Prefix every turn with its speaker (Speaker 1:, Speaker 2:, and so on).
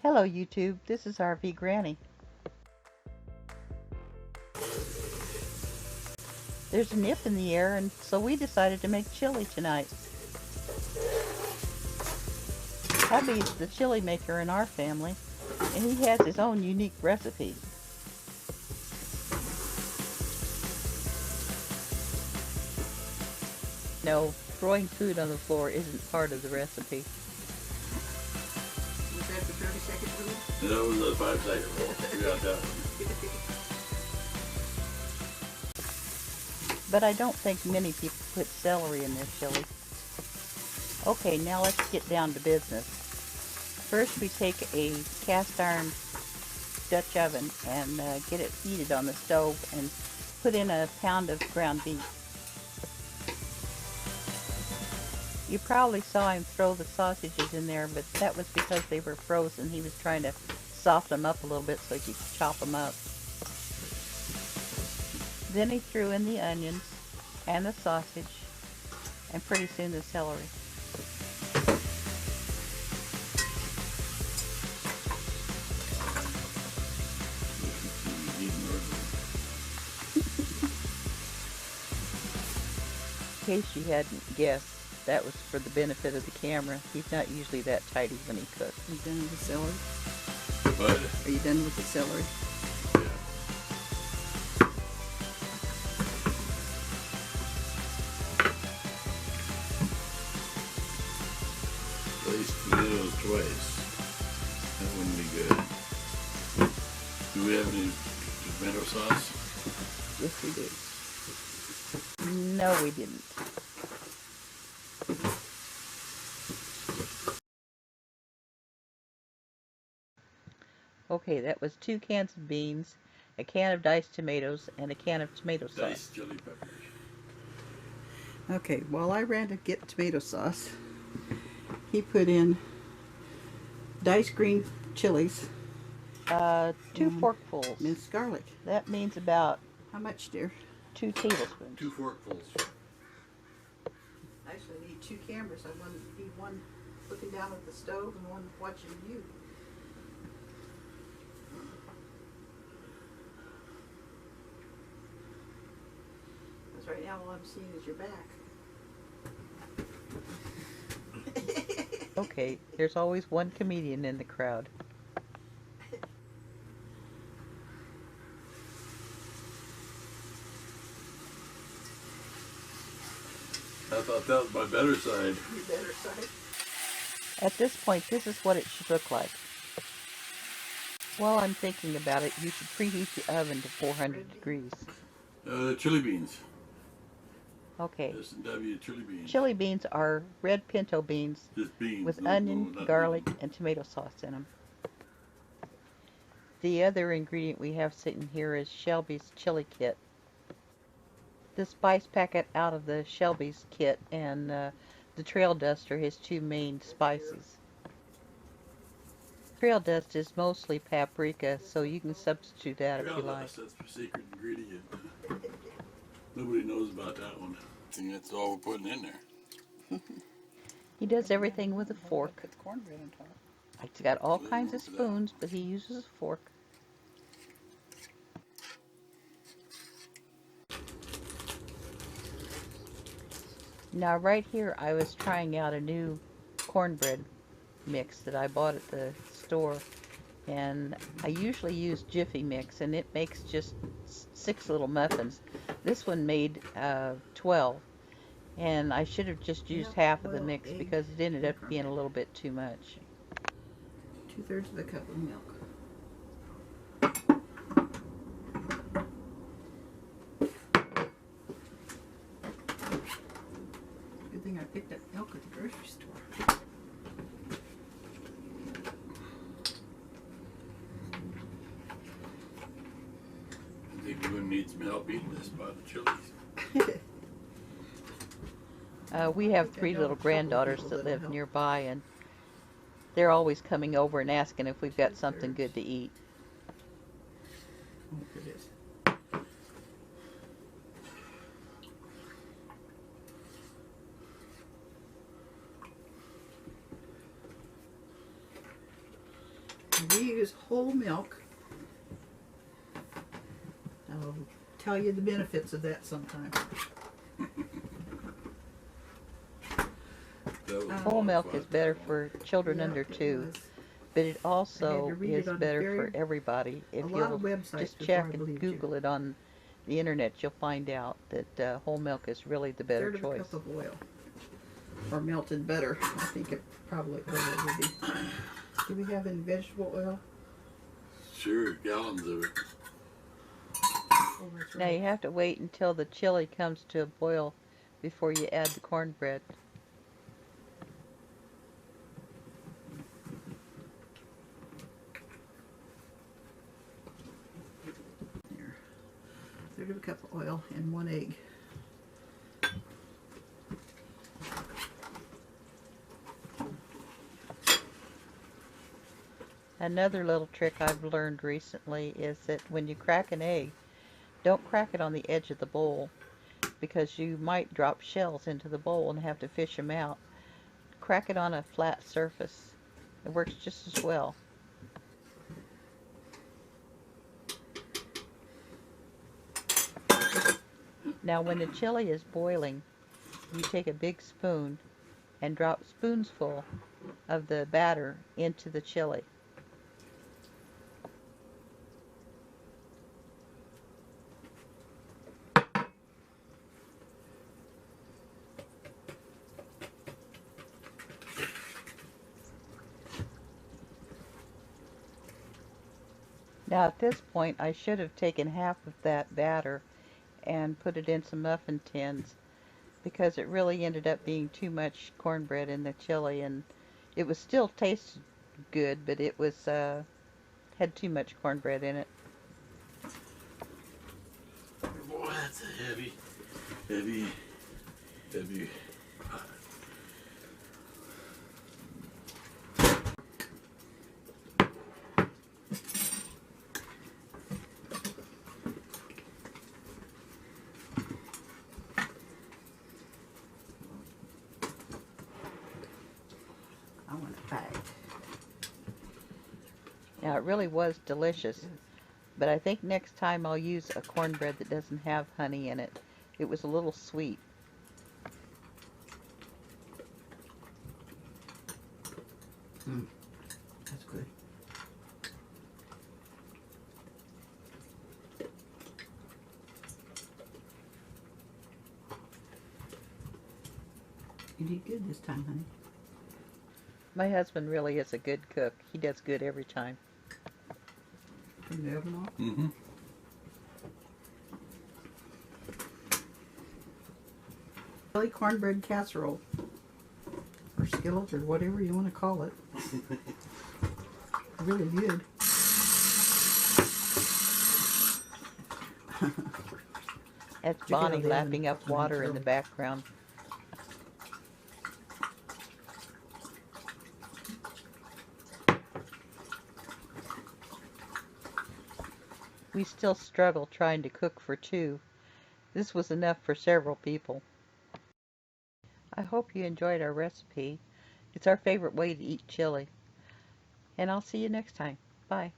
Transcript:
Speaker 1: Hello YouTube, this is RV Granny. There's a nip in the air, and so we decided to make chili tonight. Hubby's the chili maker in our family, and he has his own unique recipe. No, throwing food on the floor isn't part of the recipe.
Speaker 2: Was that the 30-second rule?
Speaker 3: That was the 5-second rule. We got that one.
Speaker 1: But I don't think many people put celery in their chili. Okay, now let's get down to business. First we take a cast iron Dutch oven and get it heated on the stove and put in a pound of ground beef. You probably saw him throw the sausages in there, but that was because they were frozen. He was trying to soften them up a little bit so he could chop them up. Then he threw in the onions and the sausage and pretty soon the celery. In case you hadn't guessed, that was for the benefit of the camera. He's not usually that tidy when he cooks.
Speaker 2: Are you done with the celery?
Speaker 3: What?
Speaker 2: Are you done with the celery?
Speaker 3: Yeah. Place potatoes twice. That wouldn't be good. Do we have any tomato sauce?
Speaker 2: Yes, we do.
Speaker 1: No, we didn't. Okay, that was 2 cans of beans, a can of diced tomatoes, and a can of tomato sauce.
Speaker 3: Diced chili peppers.
Speaker 2: Okay, while I ran to get tomato sauce, he put in diced green chilies,
Speaker 1: 2 forkfuls.
Speaker 2: minced garlic.
Speaker 1: That means about
Speaker 2: How much, dear?
Speaker 1: 2 tablespoons.
Speaker 3: 2 forkfuls.
Speaker 2: Actually, I need 2 cameras. I need one looking down at the stove and one watching you. Because right now all I'm seeing is your back.
Speaker 1: Okay, there's always one comedian in the crowd.
Speaker 3: I thought that was my better side.
Speaker 2: Your better side.
Speaker 1: At this point, this is what it should look like. While I'm thinking about it, you should preheat the oven to 400 degrees.
Speaker 3: Chili beans.
Speaker 1: Okay.
Speaker 3: S&W chili beans.
Speaker 1: Chili beans are red pinto beans
Speaker 3: Just beans.
Speaker 1: with
Speaker 3: No,
Speaker 1: onion,
Speaker 3: not
Speaker 1: garlic,
Speaker 3: beans.
Speaker 1: and tomato sauce in them. The other ingredient we have sitting here is Shelby's chili kit. The spice packet out of the Shelby's kit and the trail dust are his 2 main spices. Trail dust is mostly paprika, so you can substitute that if you like.
Speaker 3: That's the secret ingredient. Nobody knows about that one. I think that's all we're putting in there.
Speaker 1: He does everything with a fork.
Speaker 2: Put the cornbread on top.
Speaker 1: He's got all kinds of spoons, but he uses a fork. Now right here I was trying out a new cornbread mix that I bought at the store, and I usually use Jiffy Mix and it makes just 6 little muffins. This one made 12, and I should have just used half of the mix because it ended up being a little bit too much.
Speaker 2: 2/3 of a cup of milk. Good thing I picked up milk at the grocery store.
Speaker 3: I think we're going to need some help eating this pot of chilies.
Speaker 1: We have 3 little granddaughters that live nearby, and they're always coming over and asking if we've got something good to eat.
Speaker 2: Oh, it is. We use whole milk. I'll tell you the benefits of that sometime.
Speaker 1: Whole milk is better for children
Speaker 2: Yeah,
Speaker 1: under
Speaker 2: it
Speaker 1: 2,
Speaker 2: was.
Speaker 1: but it
Speaker 2: I had to
Speaker 1: also
Speaker 2: read
Speaker 1: is
Speaker 2: it on
Speaker 1: better for everybody.
Speaker 2: a
Speaker 1: If
Speaker 2: lot
Speaker 1: you'll
Speaker 2: of websites
Speaker 1: just
Speaker 2: before
Speaker 1: check
Speaker 2: I
Speaker 1: and
Speaker 2: believed you.
Speaker 1: Google it on the internet, you'll find out that whole milk is really the better
Speaker 2: Third of a
Speaker 1: choice.
Speaker 2: cup of oil. Or melted butter. I think it probably oil would be. Do we have any vegetable oil?
Speaker 3: Sure, gallons of it.
Speaker 2: Oh, that's
Speaker 1: Now you
Speaker 2: right.
Speaker 1: have to wait until the chili comes to a boil before you add the cornbread.
Speaker 2: There. Third of a cup of oil and 1 egg.
Speaker 1: Another little trick I've learned recently is that when you crack an egg, don't crack it on the edge of the bowl because you might drop shells into the bowl and have to fish them out. Crack it on a flat surface. It works just as well. Now when the chili is boiling, you take a big spoon and drop spoonsful of the batter into the chili. Now at this point I should have taken half of that batter and put it in some muffin tins because it really ended up being too much cornbread in the chili, and it was still tasted good, but it was had too much cornbread in it.
Speaker 3: Boy, that's a heavy, heavy.
Speaker 2: I want it packed.
Speaker 1: Now it really was delicious, but I think next time I'll use a cornbread that doesn't have honey in it. It was a little sweet.
Speaker 2: That's good. You did good this time, honey.
Speaker 1: My husband really is a good cook. He does good every time.
Speaker 2: Turn the oven off.
Speaker 3: Mm-hmm.
Speaker 2: Chili cornbread casserole. Or skillet, or whatever you want to call it. Really good.
Speaker 1: That's
Speaker 2: Check it out
Speaker 1: Bonnie
Speaker 2: of the oven.
Speaker 1: lapping up water in the background. We still struggle trying to cook for 2. This was enough for several people. I hope you enjoyed our recipe. It's our favorite way to eat chili. And I'll see you next time. Bye.